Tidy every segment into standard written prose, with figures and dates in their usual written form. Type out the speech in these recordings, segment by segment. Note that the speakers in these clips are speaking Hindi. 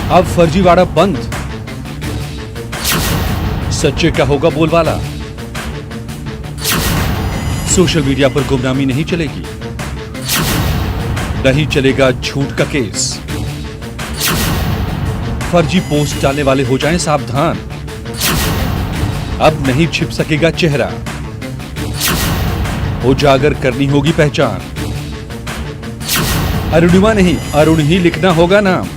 अब फर्जीवाड़ा बंद, सच्चे का होगा बोलबाला। सोशल मीडिया पर गुमनामी नहीं चलेगी, नहीं चलेगा झूठ का केस। फर्जी पोस्ट डालने वाले हो जाएं सावधान, अब नहीं छिप सकेगा चेहरा, उजागर करनी होगी पहचान। अरुणिमा नहीं, अरुण ही लिखना होगा नाम।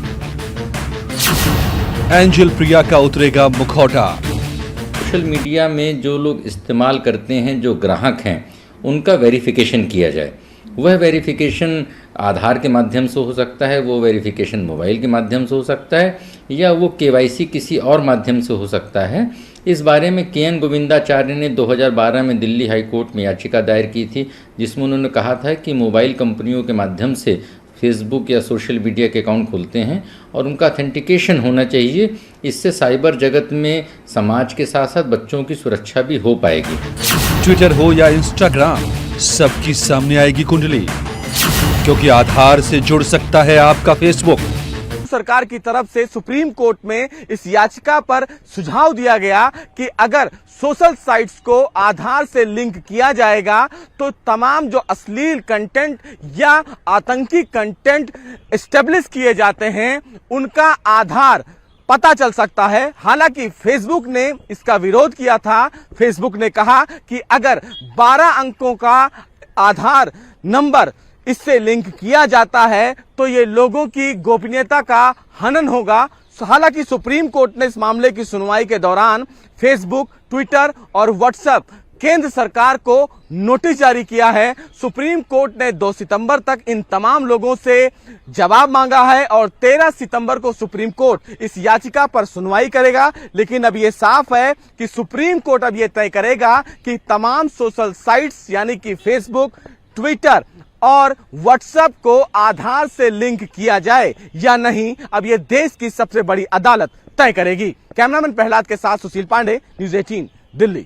एंजल प्रिया का उतरेगा मुखौटा। सोशल मीडिया में जो लोग इस्तेमाल करते हैं, जो ग्राहक हैं, उनका वेरिफिकेशन किया जाए। वह वेरिफिकेशन आधार के माध्यम से हो सकता है, वो वेरिफिकेशन मोबाइल के माध्यम से हो सकता है, या वो केवाईसी किसी और माध्यम से हो सकता है। इस बारे में के.एन. गोविंदाचार्य ने 2012 में दिल्ली हाई कोर्ट में याचिका दायर की थी, जिसमें उन्होंने कहा था कि मोबाइल कंपनियों के माध्यम से फेसबुक या सोशल मीडिया के अकाउंट खोलते हैं और उनका ऑथेंटिकेशन होना चाहिए। इससे साइबर जगत में समाज के साथ साथ बच्चों की सुरक्षा भी हो पाएगी। ट्विटर हो या इंस्टाग्राम, सबकी सामने आएगी कुंडली, क्योंकि आधार से जुड़ सकता है आपका फेसबुक। सरकार की तरफ से सुप्रीम कोर्ट में इस याचिका पर सुझाव दिया गया कि अगर सोशल साइट्स को आधार से लिंक किया जाएगा तो तमाम जो अश्लील कंटेंट या आतंकी कंटेंट एस्टेब्लिश किए जाते हैं उनका आधार पता चल सकता है। हालांकि फेसबुक ने इसका विरोध किया था। फेसबुक ने कहा कि अगर 12 अंकों का आधार नंबर इससे लिंक किया जाता है तो ये लोगों की गोपनीयता का हनन होगा। हालांकि सुप्रीम कोर्ट ने इस मामले की सुनवाई के दौरान फेसबुक, ट्विटर और व्हाट्सएप केंद्र सरकार को नोटिस जारी किया है। सुप्रीम कोर्ट ने 2 सितंबर तक इन तमाम लोगों से जवाब मांगा है और 13 सितंबर को सुप्रीम कोर्ट इस याचिका पर सुनवाई करेगा। लेकिन अब यह साफ है कि सुप्रीम कोर्ट अब यह तय करेगा कि तमाम सोशल साइट्स यानी कि फेसबुक, ट्विटर और व्हाट्सएप को आधार से लिंक किया जाए या नहीं, अब यह देश की सबसे बड़ी अदालत तय करेगी। कैमरामैन प्रहलाद के साथ सुशील पांडे, न्यूज़ 18 दिल्ली।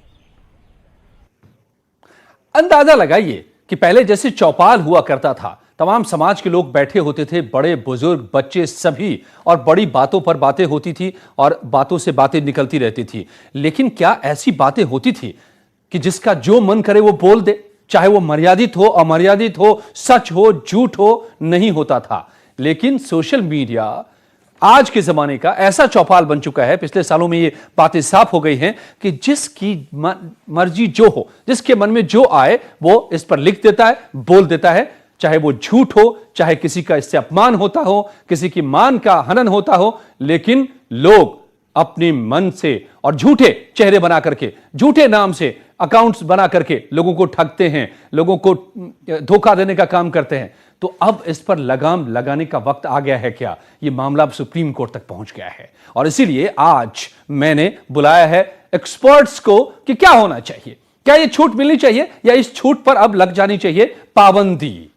अंदाजा लगाइए कि पहले जैसे चौपाल हुआ करता था, तमाम समाज के लोग बैठे होते थे, बड़े बुजुर्ग बच्चे सभी, और बड़ी बातों पर बातें होती थी और बातों से बातें निकलती रहती थी। लेकिन क्या ऐसी बातें होती थी कि जिसका जो मन करे वो बोल दे, चाहे वो मर्यादित हो, अमर्यादित हो, सच हो, झूठ हो, नहीं होता था। लेकिन सोशल मीडिया आज के जमाने का ऐसा चौपाल बन चुका है, पिछले सालों में ये बातें साफ हो गई हैं कि जिसकी मर्जी जो हो, जिसके मन में जो आए वो इस पर लिख देता है, बोल देता है, चाहे वो झूठ हो, चाहे किसी का इससे अपमान होता हो, किसी की मान का हनन होता हो। लेकिन लोग अपने मन से और झूठे चेहरे बना करके, झूठे नाम से अकाउंट्स बना करके लोगों को ठगते हैं, लोगों को धोखा देने का काम करते हैं। तो अब इस पर लगाम लगाने का वक्त आ गया है क्या? ये मामला अब सुप्रीम कोर्ट तक पहुंच गया है और इसीलिए आज मैंने बुलाया है एक्सपर्ट्स को कि क्या होना चाहिए, क्या ये छूट मिलनी चाहिए या इस छूट पर अब लग जानी चाहिए पाबंदी।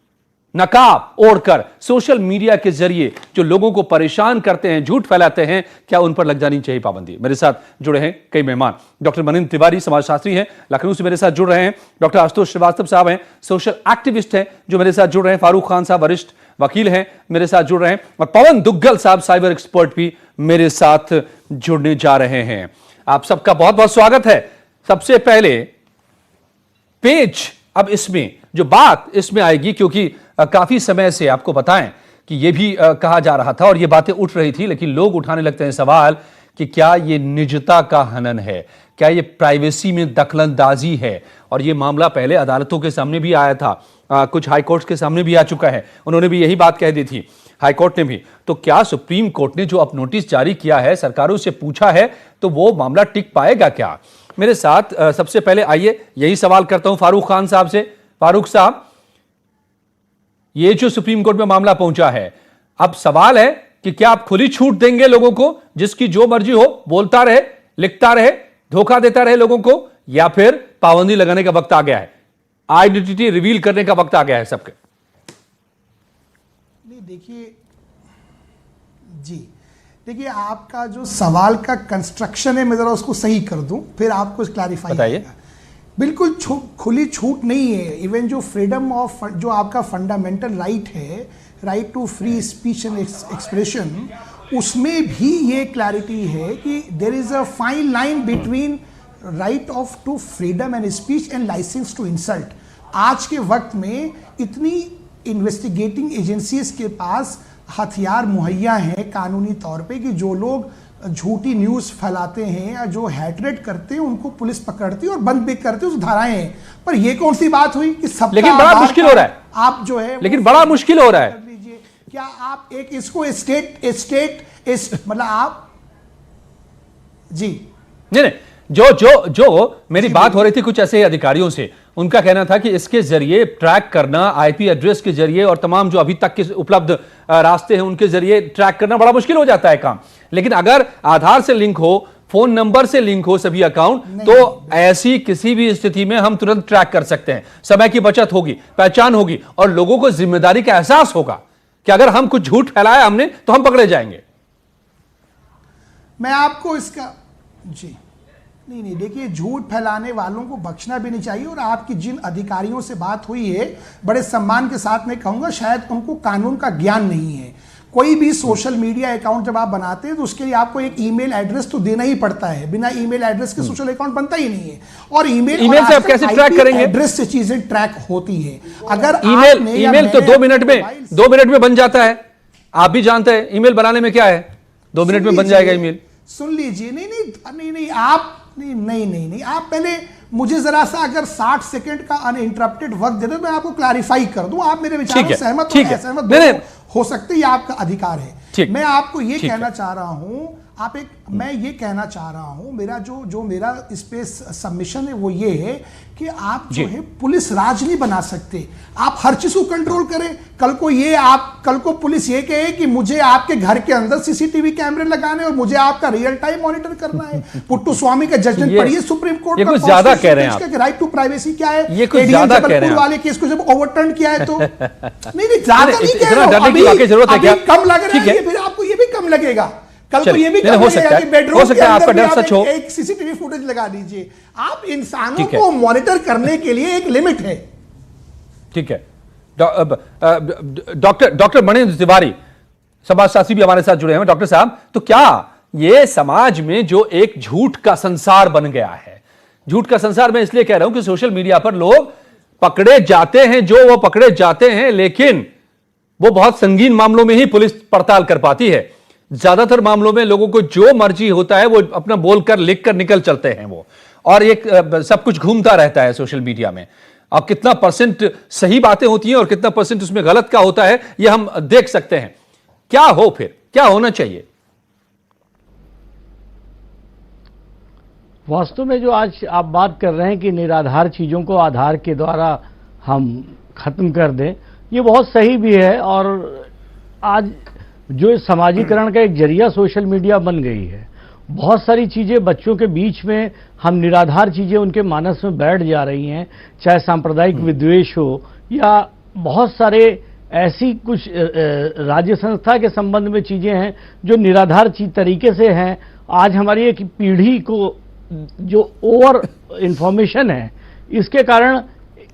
नकाब ओढ़कर सोशल मीडिया के जरिए जो लोगों को परेशान करते हैं, झूठ फैलाते हैं, क्या उन पर लग जानी चाहिए पाबंदी। मेरे साथ जुड़े हैं कई मेहमान। डॉक्टर मनिंद्र तिवारी समाजशास्त्री हैं, लखनऊ से मेरे साथ जुड़ रहे हैं। डॉक्टर आशुतोष श्रीवास्तव साहब हैं, सोशल एक्टिविस्ट हैं, जो मेरे साथ जुड़ रहे हैं। फारूक खान साहब वरिष्ठ वकील हैं, मेरे साथ जुड़ रहे हैं। और पवन दुग्गल साहब साइबर एक्सपर्ट भी मेरे साथ जुड़ने जा रहे हैं। आप सबका बहुत बहुत स्वागत है। सबसे पहले पेज अब इसमें जो बात इसमें आएगी, क्योंकि काफी समय से आपको बताएं कि यह भी कहा जा रहा था और ये बातें उठ रही थी, लेकिन लोग उठाने लगते हैं सवाल कि क्या ये निजता का हनन है, क्या ये प्राइवेसी में दखलंदाजी है। और ये मामला पहले अदालतों के सामने भी आया था, कुछ हाई कोर्ट के सामने भी आ चुका है, उन्होंने भी यही बात कह दी थी, हाई कोर्ट ने भी। तो क्या सुप्रीम कोर्ट ने जो अब नोटिस जारी किया है, सरकारों से पूछा है, तो वो मामला टिक पाएगा क्या? मेरे साथ सबसे पहले आइए यही सवाल करता हूं फारूक खान साहब से। फारूक साहब, ये जो सुप्रीम कोर्ट में मामला पहुंचा है, अब सवाल है कि क्या आप खुली छूट देंगे लोगों को, जिसकी जो मर्जी हो बोलता रहे, लिखता रहे, धोखा देता रहे लोगों को, या फिर पाबंदी लगाने का वक्त आ गया है, आइडेंटिटी रिवील करने का वक्त आ गया है सबके? नहीं, देखिए आपका जो सवाल का कंस्ट्रक्शन है, मैं जरा उसको सही कर दूं, फिर आपको क्लैरिफाई बताइए। बिल्कुल खुली छूट नहीं है। इवन जो फ्रीडम ऑफ, जो आपका फंडामेंटल राइट है, right to free speech and expression, उसमें भी ये क्लैरिटी है कि there is a fine line between right of to freedom and speech and license to insult. आज के वक्त में इतनी इन्वेस्टिगेटिंग एजेंसीज के पास हथियार मुहैया हैं कानूनी तौर पे कि जो लोग झूठी न्यूज़ फैलाते हैं या जो हैट्रेड करते हैं उनको पुलिस पकड़ती है और बंद भी करती है, उस धाराएं हैं। पर ये कौन सी बात हुई कि सब, लेकिन बड़ा मुश्किल हो रहा है, आप जो है लेकिन बड़ा मुश्किल हो रहा है। क्या आप एक इसको मतलब आप जी नहीं, जो मेरी बात हो रही थी कुछ ऐसे अधिकारियों से, उनका कहना था कि इसके जरिए ट्रैक करना, आईपी एड्रेस के जरिए और तमाम जो अभी तक के उपलब्ध रास्ते हैं उनके जरिए ट्रैक करना बड़ा मुश्किल हो जाता है काम। लेकिन अगर आधार से लिंक हो, फोन नंबर से लिंक हो सभी अकाउंट, तो ऐसी किसी भी स्थिति में हम तुरंत ट्रैक कर सकते हैं। समय की बचत होगी, पहचान होगी और लोगों को जिम्मेदारी का एहसास होगा कि अगर हम कुछ झूठ फैलाया हमने तो हम पकड़े जाएंगे। मैं आपको इसका जी नहीं, देखिए, झूठ फैलाने वालों को बख्शना भी नहीं चाहिए। और आपकी जिन अधिकारियों से बात हुई है, बड़े सम्मान के साथ मैं कहूंगा, शायद उनको कानून का ज्ञान नहीं है। कोई भी सोशल मीडिया अकाउंट जब आप बनाते हैं तो उसके लिए आपको एक ईमेल एड्रेस तो देना ही पड़ता है। बिना ईमेल एड्रेस के सोशल अकाउंट बनता ही नहीं है। और ईमेल से आप कैसे ट्रैक करेंगे? एड्रेस से चीजें ट्रैक होती है। अगर ईमेल तो 2 मिनट में बन जाता है। आप भी जानते हैं ईमेल बनाने में क्या है, 2 मिनट में बन जाएगा ईमेल। सुन लीजिए, नहीं, आप नहीं, आप पहले मुझे जरा सा अगर 60 सेकंड का अनइंटरप्टेड वक्त दे दो, मैं आपको क्लैरिफाई कर दूं। आप मेरे विचारों से सहमत हो, असहमत हो सकते, ये आपका अधिकार है। मैं आपको ये कहना चाह रहा हूं, मैं ये कहना चाह रहा हूं, मेरा जो मेरा इस पे सबमिशन है वो ये है कि आप जो है पुलिस राज नहीं बना सकते। आप हर चीज को कंट्रोल करें। कल को पुलिस ये कहे कि मुझे आपके घर के अंदर सीसीटीवी कैमरे लगाने और मुझे आपका रियल टाइम मॉनिटर करना है। पुट्टू स्वामी का जजमेंट पढ़िए सुप्रीम कोर्ट का, ज्यादा कह रहे हैं राइट टू प्राइवेसी क्या है, ये कुछ ज्यादा कह रहे हैं वाले केस को जब ओवरटर्न किया है तो नहीं, ज्यादा नहीं कह रहा हूं, अभी कम लग रहा है, फिर आपको ये भी कम लगेगा। कल को ये भी हो सकता है, बेडरूम के अंदर आपका डर सच हो, एक सीसीटीवी फुटेज लगा दीजिए। आप इंसानों को मॉनिटर करने के लिए एक लिमिट है। ठीक है। डॉक्टर मणिन्द्र तिवारी समाजशास्त्री भी हमारे साथ जुड़े हैं। डॉक्टर साहब, तो क्या ये समाज में जो एक झूठ का संसार बन गया है, झूठ का संसार मैं इसलिए कह रहा हूं कि सोशल मीडिया पर लोग पकड़े जाते हैं, जो वो पकड़े जाते हैं, लेकिन वो बहुत संगीन मामलों में ही पुलिस पड़ताल कर पाती है। ज्यादातर मामलों में लोगों को जो मर्जी होता है वो अपना बोलकर लिखकर निकल चलते हैं वो, और एक सब कुछ घूमता रहता है सोशल मीडिया में। अब कितना % सही बातें होती हैं और कितना % उसमें गलत का होता है ये हम देख सकते हैं। क्या हो, फिर क्या होना चाहिए? वास्तव में जो आज आप बात कर रहे हैं कि निराधार चीजों को आधार के द्वारा हम खत्म कर दें, ये बहुत सही भी है। और आज जो सामाजिकरण का एक जरिया सोशल मीडिया बन गई है, बहुत सारी चीज़ें बच्चों के बीच में हम निराधार चीज़ें उनके मानस में बैठ जा रही हैं, चाहे सांप्रदायिक विद्वेष हो या बहुत सारे ऐसी कुछ राज्य संस्था के संबंध में चीज़ें हैं जो निराधार तरीके से हैं। आज हमारी एक पीढ़ी को जो ओवर इंफॉर्मेशन है, इसके कारण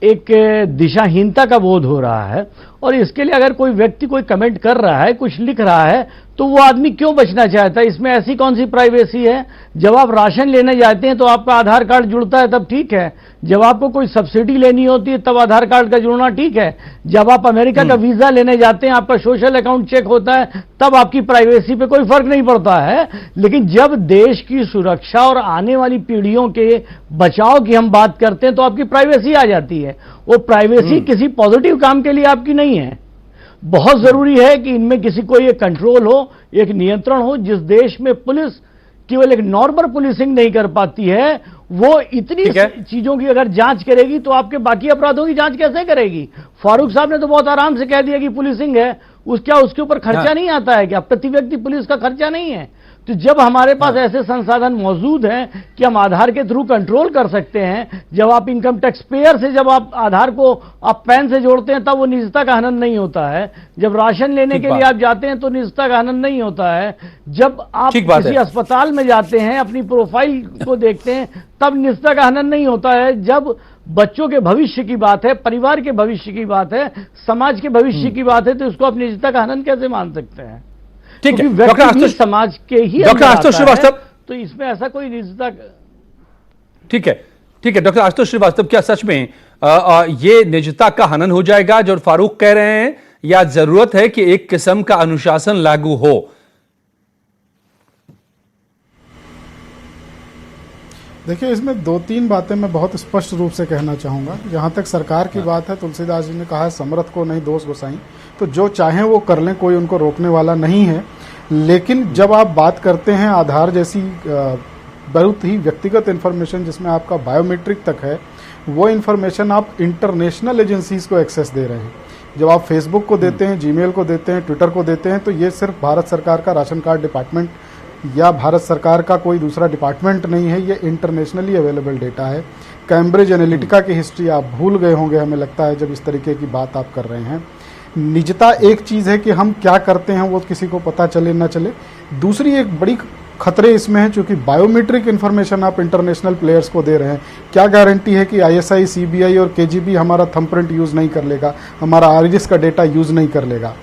एक दिशाहीनता का बोध हो रहा है। और इसके लिए अगर कोई व्यक्ति कोई कमेंट कर रहा है, कुछ लिख रहा है, तो वो आदमी क्यों बचना चाहता है? इसमें ऐसी कौन सी प्राइवेसी है? जब आप राशन लेने जाते हैं तो आपका आधार कार्ड जुड़ता है, तब ठीक है। जब आपको कोई सब्सिडी लेनी होती है तब आधार कार्ड का जुड़ना ठीक है। जब आप अमेरिका का वीजा लेने जाते हैं, आपका सोशल अकाउंट चेक होता है, तब आपकी प्राइवेसी पे कोई फर्क नहीं पड़ता है। लेकिन जब देश की सुरक्षा और आने वाली पीढ़ियों के बचाव की हम बात करते हैं तो आपकी प्राइवेसी आ जाती है। वो प्राइवेसी किसी पॉजिटिव काम के लिए आपकी नहीं है। बहुत जरूरी है कि इनमें किसी को एक कंट्रोल हो, एक नियंत्रण हो। जिस देश में पुलिस केवल एक नॉर्मल पुलिसिंग नहीं कर पाती है, वो इतनी चीजों की अगर जांच करेगी तो आपके बाकी अपराधों की जांच कैसे करेगी? फारूक साहब ने तो बहुत आराम से कह दिया कि पुलिसिंग है, उसके ऊपर खर्चा नहीं आता है क्या? प्रति व्यक्ति पुलिस का खर्चा नहीं है। तो जब हमारे पास ऐसे संसाधन मौजूद हैं कि हम आधार के थ्रू कंट्रोल कर सकते हैं, जब आप इनकम टैक्स पेयर से जब आप आधार को आप पैन से जोड़ते हैं तब वो निजता का हनन नहीं होता है। जब राशन लेने के लिए आप जाते हैं तो निजता का हनन नहीं होता है। जब आप किसी अस्पताल में जाते हैं, अपनी प्रोफाइल को देखते हैं, तब निजता का हनन नहीं होता है। जब बच्चों के भविष्य की बात है, परिवार के भविष्य की बात है, समाज के भविष्य की बात है, तो उसको आप निजता का हनन कैसे मान सकते हैं? ठीक है, क्योंकि व्यक्ति भी समाज के ही डॉक्टर आशुतोष श्रीवास्तव, तो इसमें ऐसा कोई निजता। ठीक है, ठीक है डॉक्टर आशुतोष श्रीवास्तव, क्या सच में ये निजता का हनन हो जाएगा जो फारूक कह रहे हैं, या जरूरत है कि एक किस्म का अनुशासन लागू हो? देखिए, इसमें 2-3 बातें मैं बहुत स्पष्ट रूप से कहना चाहूँगा। जहाँ तक सरकार की बात है, तुलसीदास जी ने कहा है समर्थ को नहीं दोष गोसाई, तो जो चाहें वो कर लें, कोई उनको रोकने वाला नहीं है। लेकिन जब आप बात करते हैं आधार जैसी बहुत ही व्यक्तिगत इन्फॉर्मेशन जिसमें आपका बायोमेट्रिक तक है, वो इन्फॉर्मेशन आप इंटरनेशनल एजेंसीज को एक्सेस दे रहे हैं। जब आप फेसबुक को देते हैं, जीमेल को देते हैं, ट्विटर को देते हैं, तो ये सिर्फ भारत सरकार का राशन कार्ड डिपार्टमेंट या भारत सरकार का कोई दूसरा डिपार्टमेंट नहीं है, ये इंटरनेशनली अवेलेबल डेटा है। कैम्ब्रिज एनालिटिका की हिस्ट्री आप भूल गए होंगे, हमें लगता है, जब इस तरीके की बात आप कर रहे हैं। निजता एक चीज़ है कि हम क्या करते हैं वो किसी को पता चले ना चले। दूसरी एक बड़ी खतरे इसमें है, चूंकि बायोमेट्रिक इन्फॉर्मेशन आप इंटरनेशनल प्लेयर्स को दे रहे हैं, क्या गारंटी है कि आईएसआई, सीबीआई और केजीबी हमारा थंबप्रिंट यूज नहीं कर लेगा, हमारा आईरिस का डेटा यूज नहीं कर लेगा?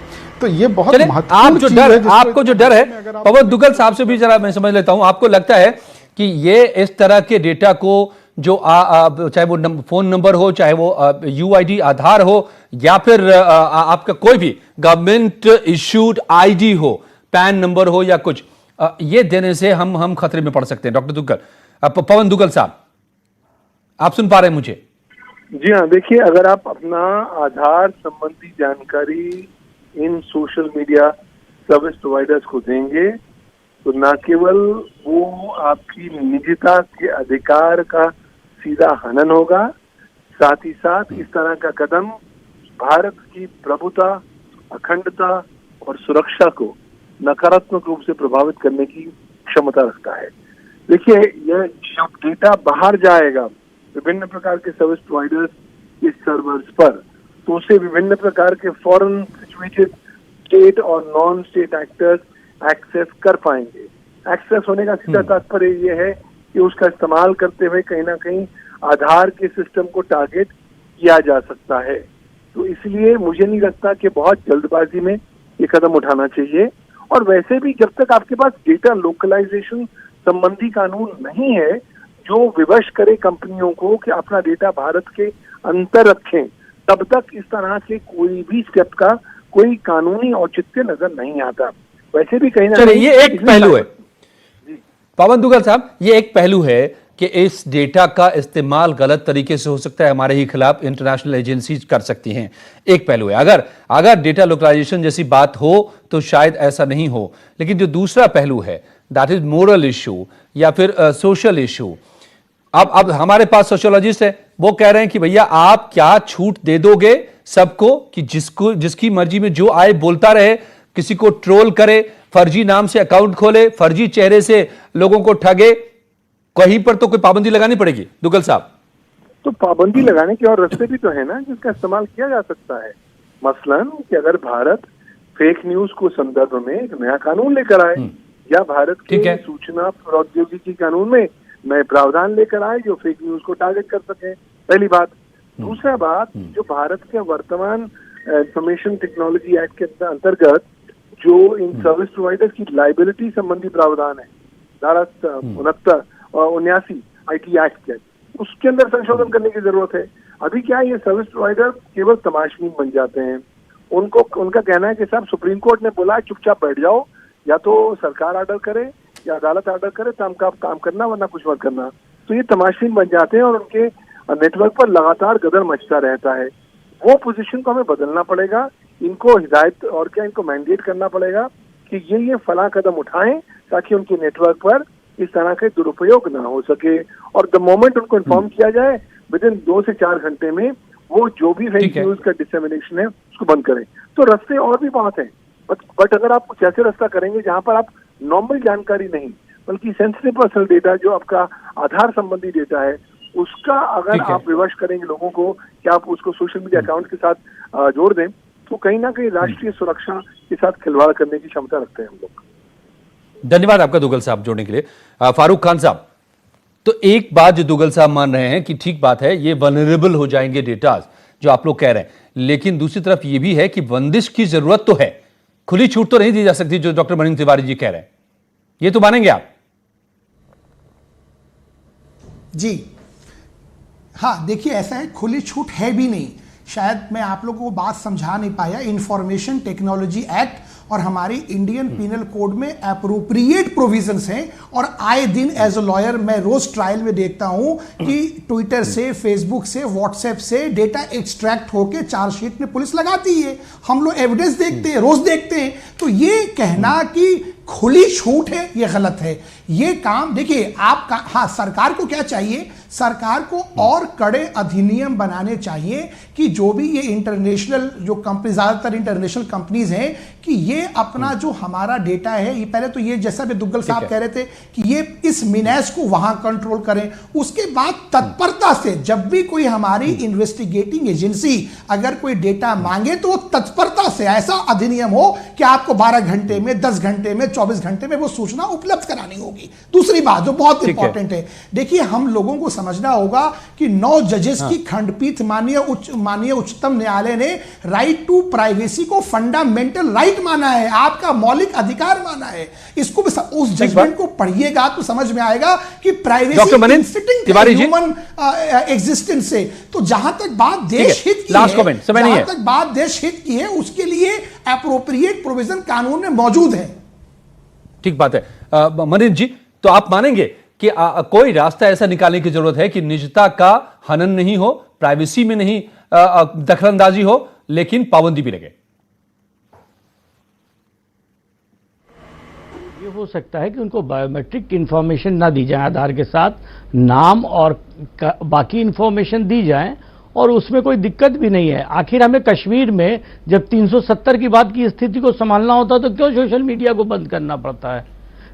तो ये बहुत महत्वपूर्ण चीज है। आपको जो डर है, पवन दुग्गल साहब से भी जरा मैं समझ लेता हूं, आपको लगता है कि ये इस तरह के डेटा को जो चाहे वो फोन नंबर हो, चाहे वो यूआईडी आधार हो, या फिर आपका कोई भी गवर्नमेंट इश्यूड आईडी हो, पैन नंबर हो या कुछ, ये देने से हम खतरे में पड़ सकते हैं? डॉक्टर दुग्गल, पवन दुग्गल साहब, आप सुन पा रहे हैं मुझे? जी हाँ, देखिए, अगर आप अपना आधार संबंधी जानकारी इन सोशल मीडिया सर्विस प्रोवाइडर्स को देंगे तो न केवल वो आपकी निजता के अधिकार का सीधा हनन होगा, साथ ही साथ इस तरह का कदम भारत की प्रभुता, अखंडता और सुरक्षा को नकारात्मक रूप से प्रभावित करने की क्षमता रखता है। देखिए, यह जब डेटा बाहर जाएगा विभिन्न प्रकार के सर्विस प्रोवाइडर्स इस सर्वर्स पर, तो उसे विभिन्न प्रकार के फॉरेन सिचुएटेड स्टेट और नॉन स्टेट एक्टर्स एक्सेस कर पाएंगे। एक्सेस होने का सीधा तात्पर्य यह है कि उसका इस्तेमाल करते हुए कहीं ना कहीं आधार के सिस्टम को टारगेट किया जा सकता है। तो इसलिए मुझे नहीं लगता कि बहुत जल्दबाजी में ये कदम उठाना चाहिए। और वैसे भी जब तक आपके पास डेटा लोकलाइजेशन संबंधी कानून नहीं है जो विवश करे कंपनियों को कि अपना डेटा भारत के अंदर रखें, तब तक इस तरह के कोई भी स्टेप का कोई कानूनी औचित्य नजर नहीं आता। वैसे भी कहीं ना कहीं ये एक पहलू है पवन दुग्गल साहब, ये एक पहलू है कि इस डेटा का इस्तेमाल गलत तरीके से हो सकता है, हमारे ही खिलाफ इंटरनेशनल एजेंसीज कर सकती हैं। एक पहलू है, अगर डेटा लोकलाइजेशन जैसी बात हो तो शायद ऐसा नहीं हो। लेकिन जो दूसरा पहलू है, दैट इज मोरल इशू या फिर सोशल इशू। अब हमारे पास सोशियोलॉजिस्ट है, वो कह रहे हैं कि भैया आप क्या छूट दे दोगे सबको कि जिसकी मर्जी में जो आए बोलता रहे, किसी को ट्रोल करे, फर्जी नाम से अकाउंट खोले, फर्जी चेहरे से लोगों को ठगे, कहीं पर तो कोई पाबंदी लगानी पड़ेगी दुग्गल साहब? तो पाबंदी लगाने के और रास्ते भी तो है ना जिसका इस्तेमाल किया जा सकता है। मसलन कि अगर भारत फेक न्यूज को संदर्भ में एक नया कानून लेकर आए, या भारत के सूचना प्रौद्योगिकी कानून में नए प्रावधान लेकर आए जो फेक न्यूज को टारगेट कर सके, पहली बात। दूसरा बात, जो भारत के वर्तमान इंफॉर्मेशन टेक्नोलॉजी एक्ट के अंतर्गत जो इन सर्विस प्रोवाइडर्स की लाइबिलिटी संबंधी प्रावधान है, धारा 79 IT एक्ट के, उसके अंदर संशोधन करने की जरूरत है। अभी क्या ये सर्विस प्रोवाइडर केवल तमाशबीन बन जाते हैं। उनका कहना है कि साहब सुप्रीम कोर्ट ने बोला चुपचाप बैठ जाओ, या तो सरकार ऑर्डर करे या अदालत ऑर्डर करे तो हमका काम करना, वरना कुछ मत करना। तो ये तमाशबीन बन जाते हैं और उनके नेटवर्क पर लगातार गदर मचता रहता है। वो पोजीशन को हमें बदलना पड़ेगा। इनको हिदायत और क्या इनको मैंडेट करना पड़ेगा कि ये फला कदम उठाएं ताकि उनके नेटवर्क पर इस तरह के दुरुपयोग ना हो सके। और द मोमेंट उनको इन्फॉर्म किया जाए, विद इन 2 से 4 घंटे में वो जो भी फेक न्यूज का डिसेमिनेशन है उसको बंद करें। तो रास्ते और भी बहुत हैं, बट अगर आप कुछ ऐसे रास्ता करेंगे जहां पर आप नॉर्मल जानकारी नहीं बल्कि सेंसिटिव पर्सनल डेटा जो आपका आधार संबंधी डेटा है उसका अगर आप विवश करेंगे लोगों को कि आप उसको सोशल मीडिया अकाउंट के साथ जोड़ दें, तो कहीं ना कहीं राष्ट्रीय सुरक्षा के साथ खिलवाड़ करने की क्षमता रखते हैं हम लोग। धन्यवाद आपका दुग्गल साहब जोड़ने के लिए। फारूक खान साहब, तो एक बात जो दुग्गल साहब मान रहे हैं कि ठीक बात है, ये वल्नरेबल हो जाएंगे डेटा जो आप लोग कह रहे हैं, लेकिन दूसरी तरफ ये भी है कि बंदिश की जरूरत तो है, खुली छूट तो नहीं दी जा सकती जो डॉक्टर मनीष तिवारी जी कह रहे हैं, ये तो मानेंगे आप? जी हाँ, देखिए ऐसा है, खुली छूट है भी नहीं। शायद मैं आप लोगों को बात समझा नहीं पाया। इंफॉर्मेशन टेक्नोलॉजी एक्ट और हमारी इंडियन पीनल कोड में एप्रोप्रिएट प्रोविजंस हैं, और आए दिन एज अ लॉयर मैं रोज ट्रायल में देखता हूं कि ट्विटर से, फेसबुक से, व्हाट्सएप से डेटा एक्सट्रैक्ट होकर चार्जशीट में पुलिस लगाती है। हम लोग एविडेंस देखते हैं, रोज देखते हैं। तो ये कहना कि खुली छूट है, ये गलत है। ये काम देखिए आप हाँ, सरकार को क्या चाहिए? सरकार को और कड़े अधिनियम बनाने चाहिए कि जो भी ये इंटरनेशनल जो कंपनी, ज्यादातर इंटरनेशनल कंपनीज हैं, कि ये अपना जो हमारा डेटा है, ये पहले तो ये जैसा भी दुग्गल साहब कह रहे थे कि ये इस मिनेस को वहां कंट्रोल करें। उसके बाद तत्परता से जब भी कोई हमारी इन्वेस्टिगेटिंग एजेंसी अगर कोई डेटा मांगे तो तत्परता से ऐसा अधिनियम हो कि आपको 12 घंटे में, 10 घंटे में, 24 घंटे में वो सूचना उपलब्ध करानी होगी। दूसरी बात जो बहुत इंपॉर्टेंट है, देखिए हम लोगों को समझना होगा कि 9 जजेस की खंडपीठ माननीय उच्चतम न्यायालय ने राइट टू प्राइवेसी को फंडामेंटल राइट माना है, आपका मौलिक अधिकार माना है। इसको भी उस जजमेंट को पढ़िएगा तो समझ में आएगा कि प्राइवेसी फिटिंग ह्यूमन एग्जिस्टेंस से। तो जहां तक बात देश हित की है, जहां तक बात देश हित की है, उसके लिए एप्रोप्रिएट प्रोविजन कानून में मौजूद है। ठीक बात है। मनीष जी, तो आप मानेंगे कि कोई रास्ता ऐसा निकालने की जरूरत है कि निजता का हनन नहीं हो, प्राइवेसी में नहीं दखलंदाजी हो, लेकिन पाबंदी भी लगे? ये हो सकता है कि उनको बायोमेट्रिक इंफॉर्मेशन ना दी जाए, आधार के साथ नाम और बाकी इंफॉर्मेशन दी जाए, और उसमें कोई दिक्कत भी नहीं है। आखिर हमें कश्मीर में जब 370 की बात की स्थिति को संभालना होता है तो क्यों सोशल मीडिया को बंद करना पड़ता है?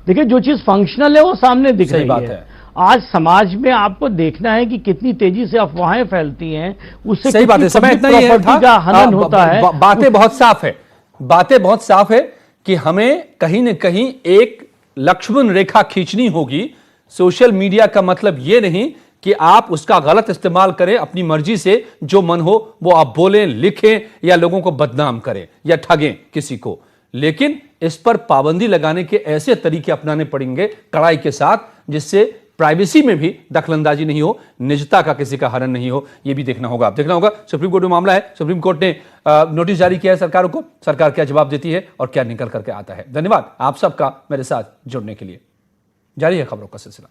देखिए जो चीज फंक्शनल है वो सामने दिख रही है। आज समाज में आपको देखना है कि कितनी तेजी से अफवाहें फैलती हैं, उससे सही बात है, समय इतना ही है का हनन होता है। बातें बहुत साफ है, बातें बहुत साफ है कि हमें कहीं न कहीं एक लक्ष्मण रेखा खींचनी होगी। सोशल मीडिया का मतलब यह नहीं कि आप उसका गलत इस्तेमाल करें, अपनी मर्जी से जो मन हो वो आप बोलें, लिखें या लोगों को बदनाम करें या ठगें किसी को, लेकिन इस पर पाबंदी लगाने के ऐसे तरीके अपनाने पड़ेंगे कड़ाई के साथ, जिससे प्राइवेसी में भी दखलंदाजी नहीं हो, निजता का किसी का हनन नहीं हो। यह भी देखना होगा, देखना होगा। सुप्रीम कोर्ट में मामला है, सुप्रीम कोर्ट ने नोटिस जारी किया है सरकारों को, सरकार क्या जवाब देती है और क्या निकल करके आता है। धन्यवाद आप सबका मेरे साथ जुड़ने के लिए। जारी है खबरों का सिलसिला।